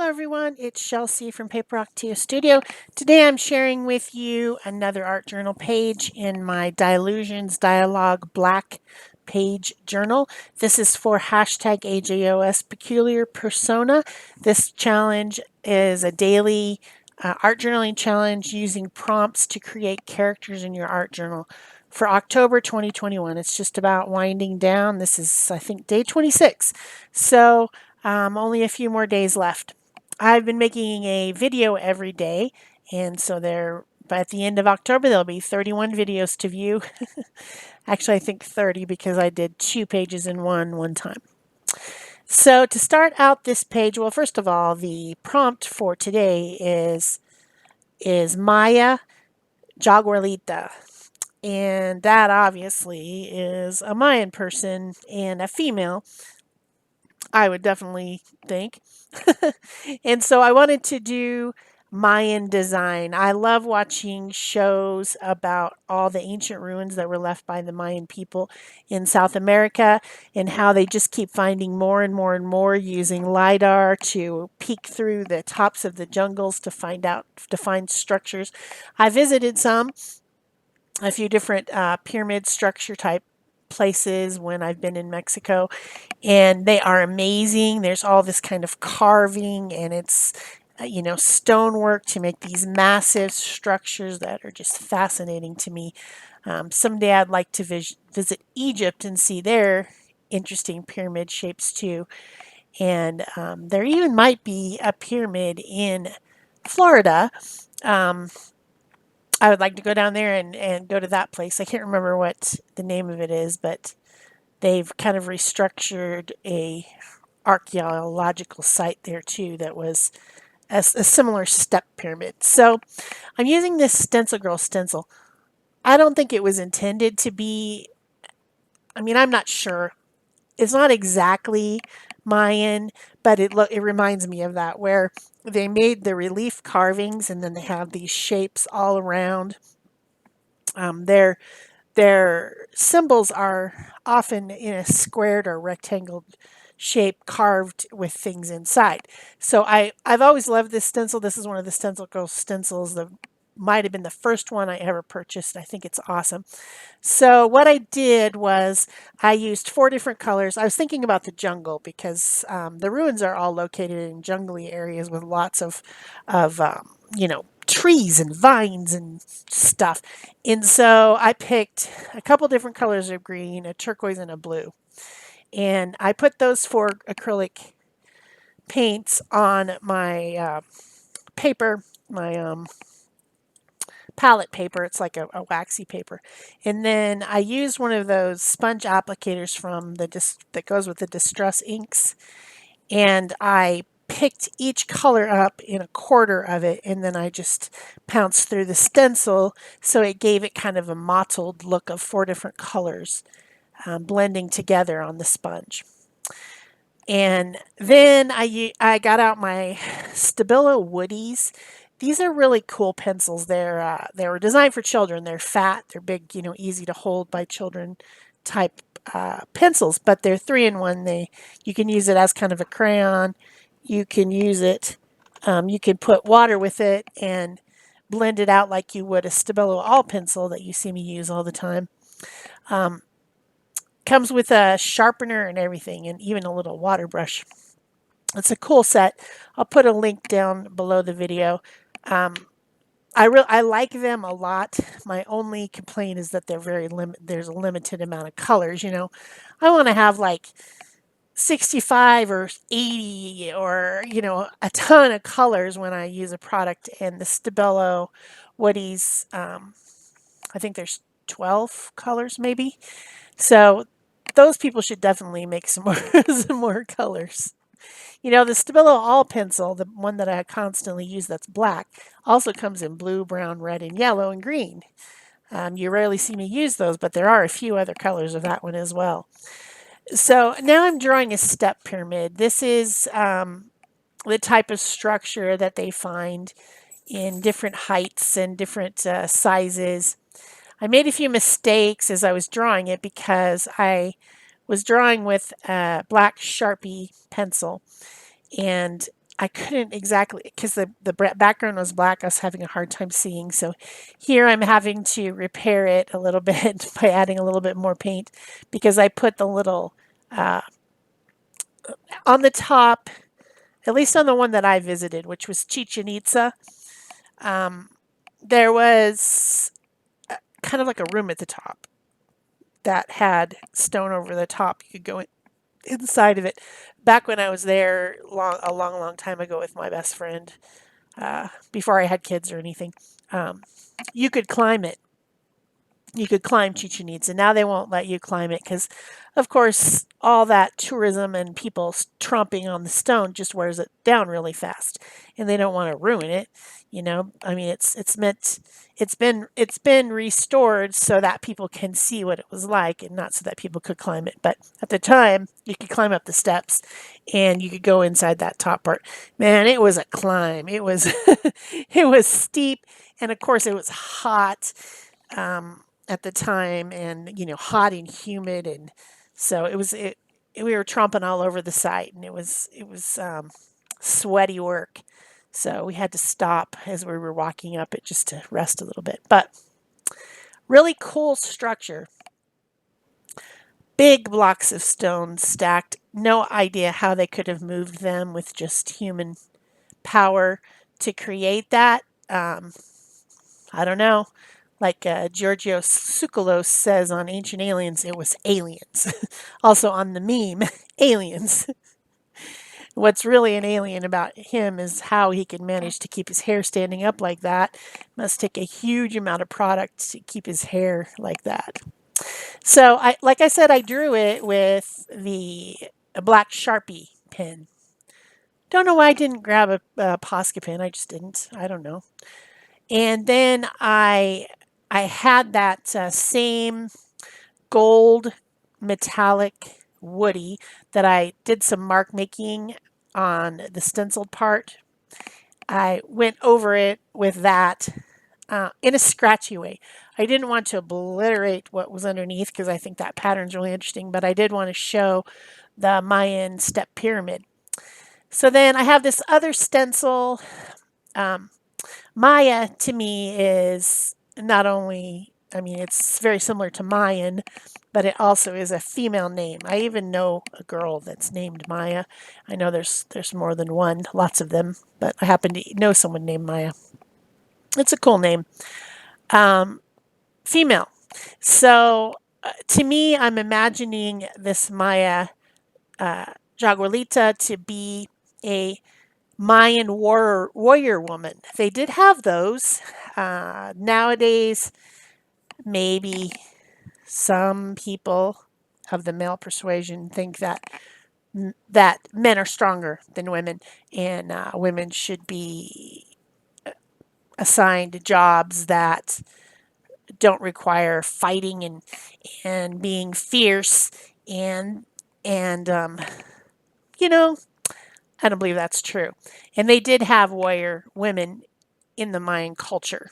Hello everyone, it's Shel C from PaperOcotilloStudio. Today I'm sharing with you another art journal page in my Dilutions Dialogue Black page journal. This is for hashtag AJOSPeculiarPersona. This challenge is a daily art journaling challenge using prompts to create characters in your art journal. For October 2021, it's just about winding down. This is, I think, day 26. So only a few more days left. I've been making a video every day, and so by at the end of October, there'll be 31 videos to view. Actually, I think 30 because I did 2 pages in one time. So to start out this page, well, first of all, the prompt for today is Maya Jaguarlita. And that obviously is a Mayan person and a female, I would definitely think. And so I wanted to do Mayan design. I love watching shows about all the ancient ruins that were left by the Mayan people in South America and how they just keep finding more and more and more using LiDAR to peek through the tops of the jungles to find structures. I visited a few different pyramid structure type places when I've been in Mexico, and they are amazing. There's all this kind of carving, and it's stonework to make these massive structures that are just fascinating to me. Someday I'd like to visit Egypt and see their interesting pyramid shapes too. And there even might be a pyramid in Florida. Um, I would like to go down there and go to that place. I can't remember what the name of it is, but they've kind of restructured a archaeological site there too that was a similar step pyramid. So I'm using this Stencil Girl stencil. I don't think it was intended to be, I'm not sure. It's not exactly Mayan, but it reminds me of that, where they made the relief carvings and then they have these shapes all around. Their symbols are often in a squared or rectangle shape carved with things inside. So I've always loved this stencil. This is one of the Stencil Girl stencils that might have been the first one I ever purchased. I think it's awesome. So what I did was I used 4 different colors. I was thinking about the jungle because the ruins are all located in jungly areas with lots of trees and vines and stuff. And so I picked a couple different colors of green, a turquoise and a blue. And I put those 4 acrylic paints on my paper, my palette paper. It's like a waxy paper. And then I used one of those sponge applicators from that goes with the Distress inks. And I picked each color up in a quarter of it, and then I just pounced through the stencil, so it gave it kind of a mottled look of 4 different colors blending together on the sponge. And then I got out my Stabilo Woodies. These are really cool pencils. They were designed for children. They're fat, they're big, easy to hold by children type pencils, but they're 3-in-1. You can use it as kind of a crayon. You can use it. You can put water with it and blend it out like you would a Stabilo all pencil that you see me use all the time. Comes with a sharpener and everything, and even a little water brush. It's a cool set. I'll put a link down below the video. I like them a lot. My only complaint is that there's a limited amount of colors. I want to have like 65 or 80 or a ton of colors when I use a product. And the Stabilo Woodies, I think there's 12 colors maybe. So those people should definitely make some more colors. The Stabilo All pencil, the one that I constantly use that's black, also comes in blue, brown, red, and yellow, and green. You rarely see me use those, but there are a few other colors of that one as well. So now I'm drawing a step pyramid. This is the type of structure that they find in different heights and different sizes. I made a few mistakes as I was drawing it because I was drawing with a black Sharpie pencil, and I couldn't exactly, because the background was black. I was having a hard time seeing. So here I'm having to repair it a little bit by adding a little bit more paint, because I put the little on the top, at least on the one that I visited, which was Chichen Itza. There was kind of like a room at the top that had stone over the top. You could go inside of it. Back when I was there, a long, long time ago with my best friend, before I had kids or anything, you could climb it. You could climb Chichen Itza. Now they won't let you climb it because, of course, all that tourism and people tromping on the stone just wears it down really fast, and they don't want to ruin it. I mean, it's been restored so that people can see what it was like, and not so that people could climb it. But at the time, you could climb up the steps, and you could go inside that top part. Man, it was a climb. It was it was steep, and of course, it was hot at the time, and hot and humid, and so we were tromping all over the site, and it was sweaty work. So we had to stop as we were walking up it just to rest a little bit. But really cool structure. Big blocks of stone stacked. No idea how they could have moved them with just human power to create that. I don't know. Like Giorgio Tsoukalos says on Ancient Aliens, it was aliens. Also on the meme, aliens. What's really an alien about him is how he can manage to keep his hair standing up like that. Must take a huge amount of product to keep his hair like that. So, like I said, I drew it with a black Sharpie pen. Don't know why I didn't grab a Posca pen. I just didn't. I don't know. And then I had that same gold metallic woody that I did some mark making on the stenciled part. I went over it with that in a scratchy way. I didn't want to obliterate what was underneath because I think that pattern's really interesting, but I did want to show the Mayan step pyramid. So then I have this other stencil. Maya to me is not only, I mean, it's very similar to Mayan, but it also is a female name. I even know a girl that's named Maya. I know there's more than one, lots of them, but I happen to know someone named Maya. It's a cool name. Female. So to me, I'm imagining this Maya Jaguarlita to be a Mayan warrior woman. They did have those. Nowadays, maybe some people of the male persuasion think that men are stronger than women, and women should be assigned jobs that don't require fighting and being fierce and you know I don't believe that's true. And they did have warrior women in the Mayan culture.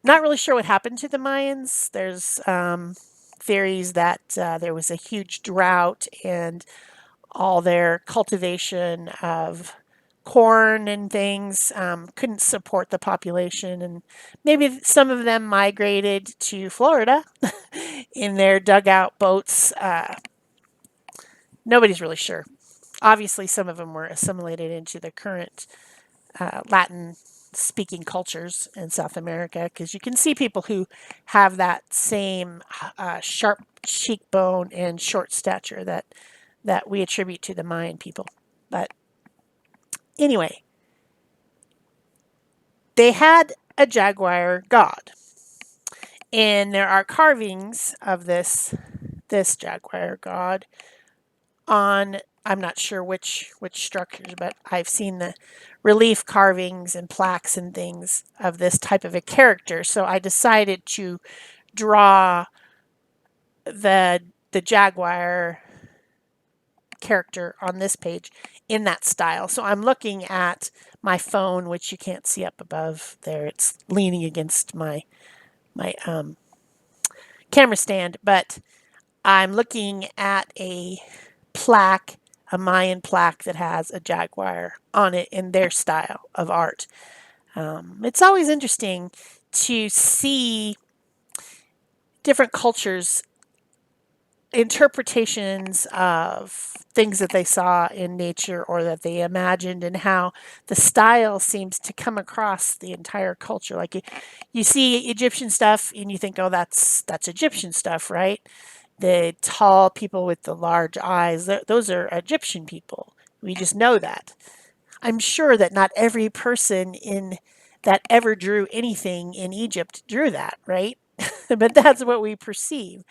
Not really sure what happened to the Mayans. There's theories that there was a huge drought and all their cultivation of corn and things couldn't support the population. And maybe some of them migrated to Florida in their dugout boats. Nobody's really sure. Obviously, some of them were assimilated into the current Latin speaking cultures in South America, because you can see people who have that same sharp cheekbone and short stature that we attribute to the Mayan people. But anyway, they had a jaguar god, and there are carvings of this jaguar god on, I'm not sure which structures, but I've seen the relief carvings and plaques and things of this type of a character. So I decided to draw the jaguar character on this page in that style. So I'm looking at my phone, which you can't see up above there. It's leaning against my camera stand, but I'm looking at a plaque a Mayan plaque that has a jaguar on it in their style of art. It's always interesting to see different cultures' interpretations of things that they saw in nature or that they imagined, and how the style seems to come across the entire culture. Like you see Egyptian stuff and you think, oh, that's Egyptian stuff, right? The tall people with the large eyes, those are Egyptian people. We just know that. I'm sure that not every person in that ever drew anything in Egypt drew that, right? But that's what we perceive.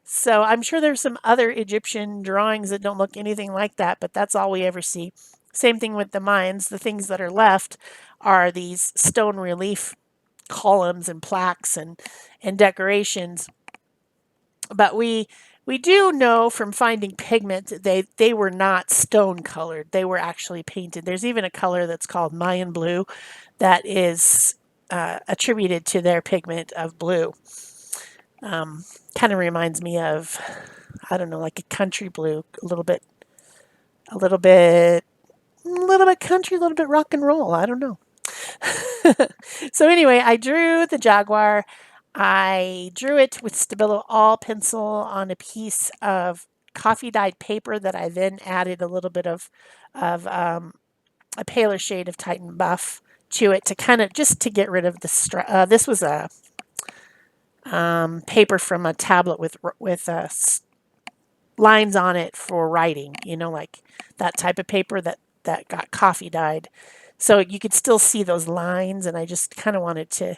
So I'm sure there's some other Egyptian drawings that don't look anything like that, but that's all we ever see. Same thing with the Mayans. The things that are left are these stone relief columns and plaques and decorations. But we do know from finding pigment that they were not stone colored. They were actually painted. There's even a color that's called Mayan blue that is attributed to their pigment of blue. Kind of reminds me of, I don't know, like a country blue, a little bit, a little bit country, a little bit rock and roll. I don't know. So anyway, I drew the jaguar. I drew it with Stabilo all pencil on a piece of coffee dyed paper that I then added a little bit of a paler shade of Titan Buff to it to kind of just to get rid of the this was a paper from a tablet with lines on it for writing, you know, like that type of paper that got coffee dyed. So you could still see those lines, and I just kind of wanted to,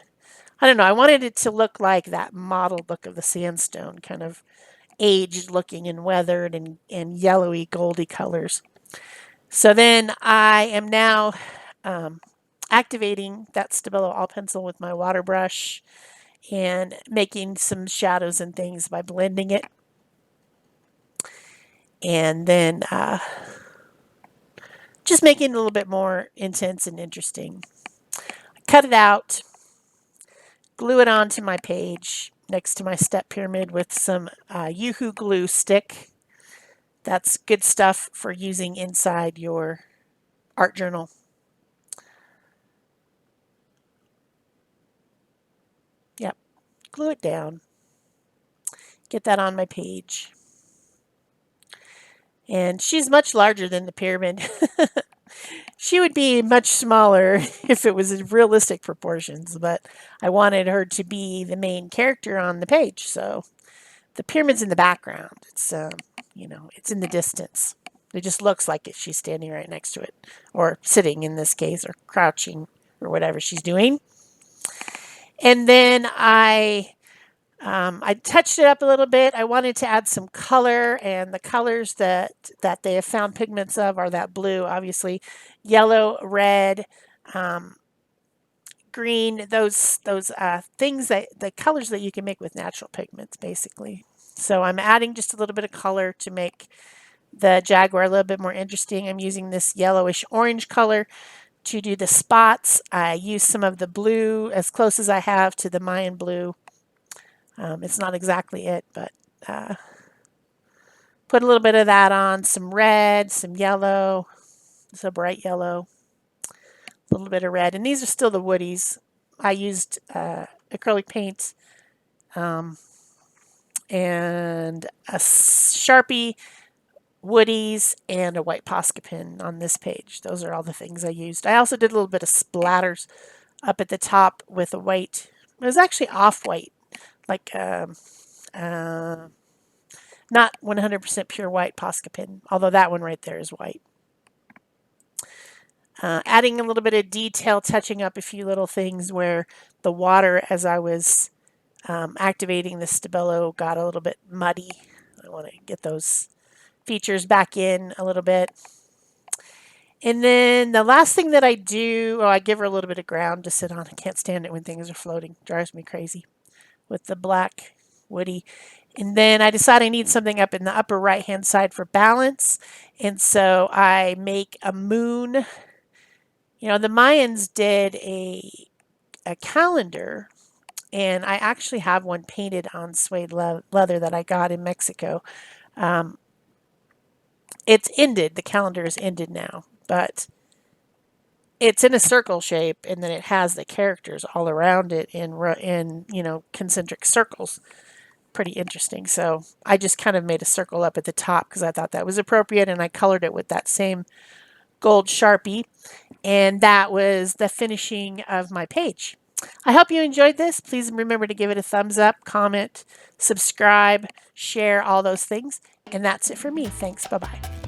I don't know, I wanted it to look like that mottled look of the sandstone, kind of aged looking and weathered and yellowy, goldy colors. So then I am now activating that Stabilo all pencil with my water brush and making some shadows and things by blending it. And then just making it a little bit more intense and interesting. Cut it out, glue it onto my page next to my step pyramid with some Yoo-hoo glue stick. That's good stuff for using inside your art journal. Yep, glue it down. Get that on my page. And she's much larger than the pyramid. She would be much smaller if it was in realistic proportions, but I wanted her to be the main character on the page. So the pyramid's in the background. It's you know, it's in the distance. It just looks like she's standing right next to it, or sitting in this case, or crouching, or whatever she's doing. And then I touched it up a little bit. I wanted to add some color, and the colors that they have found pigments of are that blue, obviously, yellow, red, green. Those things that the colors that you can make with natural pigments, basically. So I'm adding just a little bit of color to make the jaguar a little bit more interesting. I'm using this yellowish orange color to do the spots. I use some of the blue as close as I have to the Mayan blue. It's not exactly it, but put a little bit of that on, some red, some yellow, it's a bright yellow, a little bit of red. And these are still the woodies. I used acrylic paint and a Sharpie, woodies, and a white Posca pen on this page. Those are all the things I used. I also did a little bit of splatters up at the top with a white. It was actually off-white, like not 100% pure white Posca pen, although that one right there is white. Adding a little bit of detail, touching up a few little things where the water, as I was activating the Stabilo, got a little bit muddy. I want to get those features back in a little bit. And then the last thing that I do, I give her a little bit of ground to sit on. I can't stand it when things are floating. It drives me crazy with the black woody. And then I decide I need something up in the upper right hand side for balance. And so I make a moon. You know, the Mayans did a calendar, and I actually have one painted on suede leather that I got in Mexico. it's ended. The calendar is ended now, but it's in a circle shape, and then it has the characters all around it in concentric circles. Pretty interesting. So I just kind of made a circle up at the top because I thought that was appropriate, and I colored it with that same gold Sharpie, and that was the finishing of my page. I hope you enjoyed this. Please remember to give it a thumbs up, comment, subscribe, share, all those things. And that's it for me. Thanks. Bye-bye.